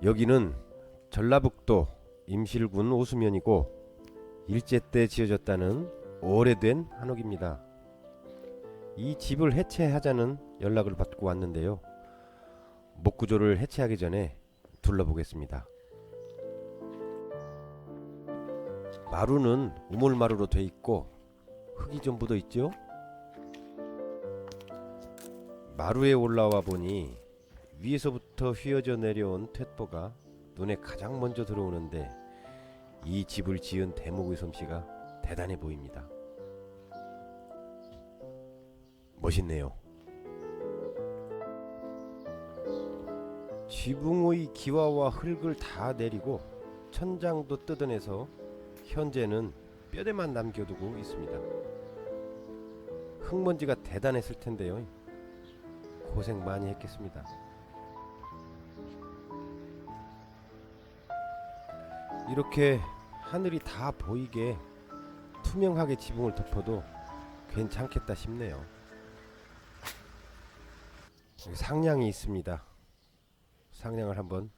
여기는 전라북도 임실군 오수면이고 일제 때 지어졌다는 오래된 한옥입니다. 이 집을 해체하자는 연락을 받고 왔는데요. 목구조를 해체하기 전에 둘러보겠습니다. 마루는 우물마루로 돼 있고 흙이 좀 묻어 있죠. 마루에 올라와 보니 위에서부터 휘어져 내려온 툇보가 눈에 가장 먼저 들어오는데 이 집을 지은 대목의 솜씨가 대단해 보입니다. 멋있네요. 지붕의 기와와 흙을 다 내리고 천장도 뜯어내서 현재는 뼈대만 남겨두고 있습니다. 흙먼지가 대단했을 텐데요. 고생 많이 했겠습니다. 이렇게 하늘이 다 보이게 투명하게 지붕을 덮어도 괜찮겠다 싶네요. 여기 상량이 있습니다. 상량을 한번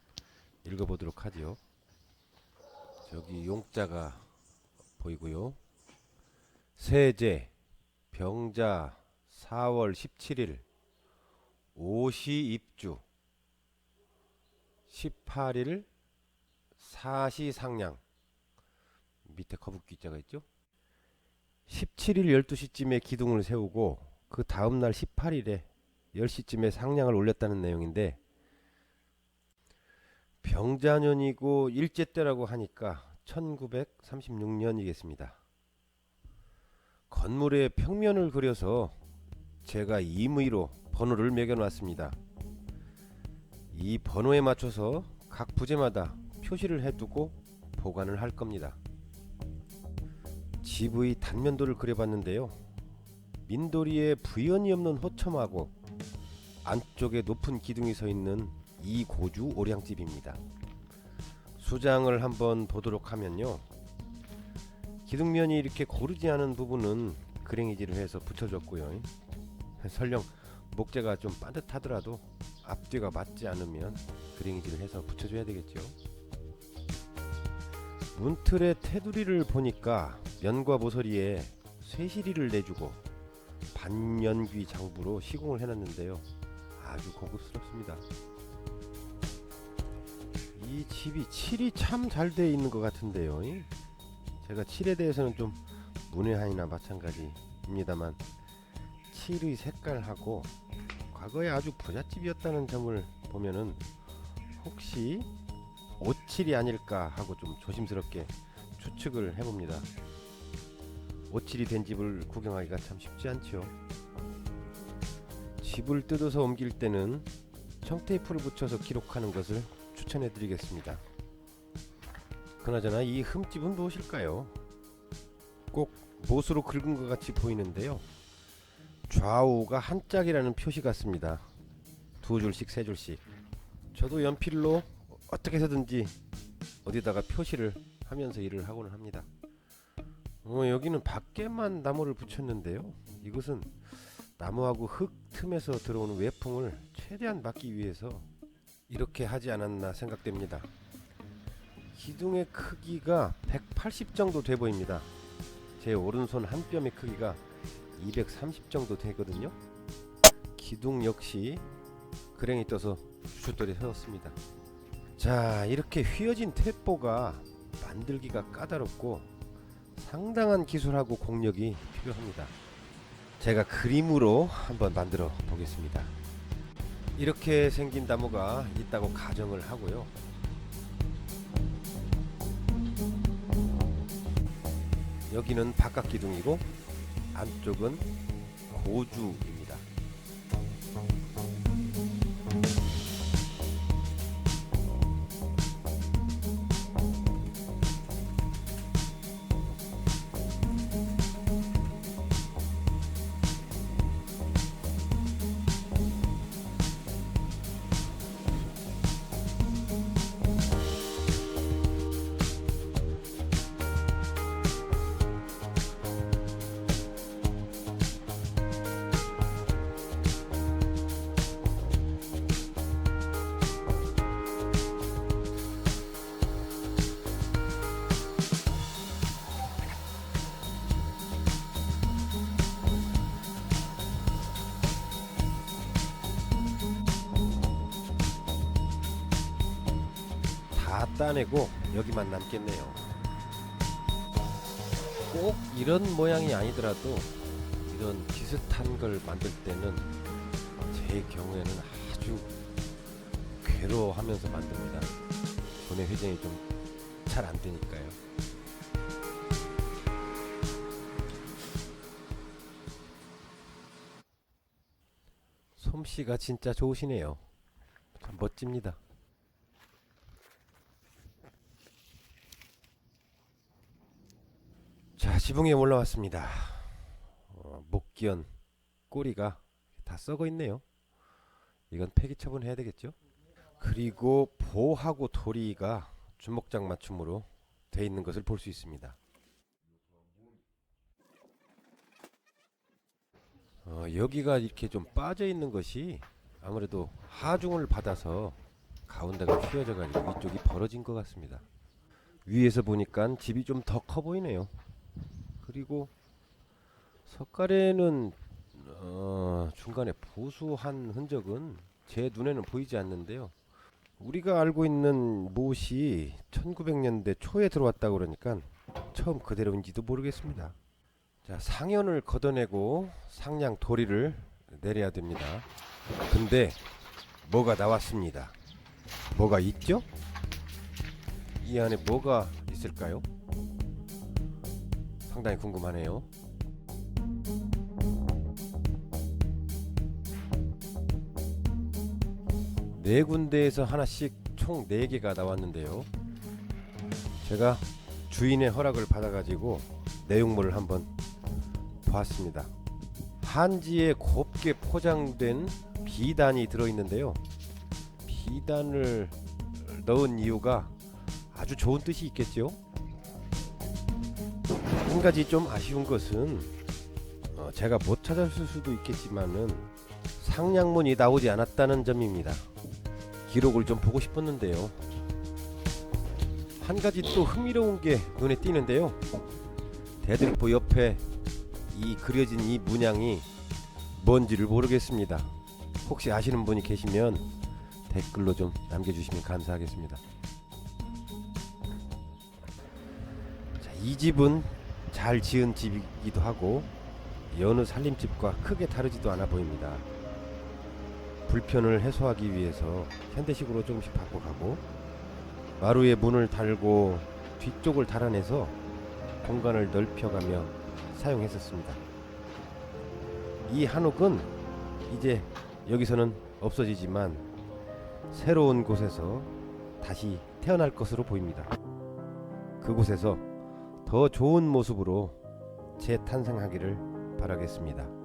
읽어보도록 하죠. 저기 용자가 보이고요. 세제 병자 4월 17일 오시 입주 18일 사시 상량. 밑에 거북귀자가 있죠. 17일 12시쯤에 기둥을 세우고 그 다음날 18일에 10시쯤에 상량을 올렸다는 내용인데, 병자년이고 일제 때라고 하니까 1936년이겠습니다. 건물의 평면을 그려서 제가 임의로 번호를 매겨놨습니다. 이 번호에 맞춰서 각 부재마다 표시를 해두고 보관을 할 겁니다. 집의 단면도를 그려봤는데요. 민도리에 부연이 없는 호첨하고 안쪽에 높은 기둥이 서 있는 이 고주 오량집입니다. 수장을 한번 보도록 하면요. 기둥면이 이렇게 고르지 않은 부분은 그랭이질을 해서 붙여줬고요. 설령 목재가 좀 빠듯하더라도 앞뒤가 맞지 않으면 그랭이질을 해서 붙여줘야 되겠죠. 문틀의 테두리를 보니까 면과 모서리에 쇠시리를 내주고 반연귀 장부로 시공을 해놨는데요. 아주 고급스럽습니다. 이 집이 칠이 참 잘 되어 있는 것 같은데요. 제가 칠에 대해서는 좀 문외한이나 마찬가지입니다만 칠의 색깔하고 과거에 아주 부잣집이었다는 점을 보면은 혹시 오칠이 아닐까 하고 좀 조심스럽게 추측을 해봅니다. 오칠이 된 집을 구경하기가 참 쉽지 않죠. 집을 뜯어서 옮길 때는 청테이프를 붙여서 기록하는 것을 추천해 드리겠습니다. 그나저나 이 흠집은 무엇일까요? 꼭 못으로 긁은 것 같이 보이는데요. 좌우가 한 짝이라는 표시 같습니다. 두 줄씩 세 줄씩. 저도 연필로 어떻게 해서든지 어디다가 표시를 하면서 일을 하고는 합니다. 여기는 밖에만 나무를 붙였는데요. 이것은 나무하고 흙 틈에서 들어오는 외풍을 최대한 막기 위해서 이렇게 하지 않았나 생각됩니다. 기둥의 크기가 180 정도 돼 보입니다. 제 오른손 한 뼘의 크기가 230 정도 되거든요. 기둥 역시 그랭이 떠서 주춧돌이 세웠습니다. 자, 이렇게 휘어진 툇보가 만들기가 까다롭고 상당한 기술하고 공력이 필요합니다. 제가 그림으로 한번 만들어 보겠습니다. 이렇게 생긴 나무가 있다고 가정을 하고요. 여기는 바깥 기둥이고 안쪽은 고주입니다. 따내고 여기만 남겠네요. 꼭 이런 모양이 아니더라도 이런 비슷한 걸 만들 때는 제 경우에는 아주 괴로워하면서 만듭니다. 손의 회전이 좀 잘 안 되니까요. 솜씨가 진짜 좋으시네요. 참 멋집니다. 자, 지붕에 올라왔습니다. 목기현 꼬리가 다 썩어 있네요. 이건 폐기 처분해야 되겠죠? 그리고 보하고 도리가 주먹장 맞춤으로 돼 있는 것을 볼 수 있습니다. 여기가 이렇게 좀 빠져 있는 것이 아무래도 하중을 받아서 가운데가 휘어져 가지고 이쪽이 벌어진 것 같습니다. 위에서 보니까 집이 좀 더 커 보이네요. 그리고 석가래는 중간에 보수한 흔적은 제 눈에는 보이지 않는데요. 우리가 알고 있는 못이 1900년대 초에 들어왔다고 그러니까 처음 그대로인지도 모르겠습니다. 자, 상현을 걷어내고 상량 도리를 내려야 됩니다. 근데 뭐가 나왔습니다. 뭐가 있죠? 이 안에 뭐가 있을까요? 상당히 궁금하네요. 네 군데에서 하나씩 총 4개가 나왔는데요. 제가 주인의 허락을 받아가지고 내용물을 한번 보았습니다. 한지에 곱게 포장된 비단이 들어있는데요. 비단을 넣은 이유가 아주 좋은 뜻이 있겠죠. 한 가지 좀 아쉬운 것은 제가 못 찾았을 수도 있겠지만은 상량문이 나오지 않았다는 점입니다. 기록을 좀 보고 싶었는데요. 한 가지 또 흥미로운 게 눈에 띄는데요. 대들보 옆에 이 그려진 이 문양이 뭔지를 모르겠습니다. 혹시 아시는 분이 계시면 댓글로 좀 남겨주시면 감사하겠습니다. 자, 이 집은 잘 지은 집이기도 하고 여느 살림집과 크게 다르지도 않아 보입니다. 불편을 해소하기 위해서 현대식으로 조금씩 바꿔가고 마루에 문을 달고 뒤쪽을 달아내서 공간을 넓혀가며 사용했었습니다. 이 한옥은 이제 여기서는 없어지지만 새로운 곳에서 다시 태어날 것으로 보입니다. 그곳에서 더 좋은 모습으로 재탄생하기를 바라겠습니다.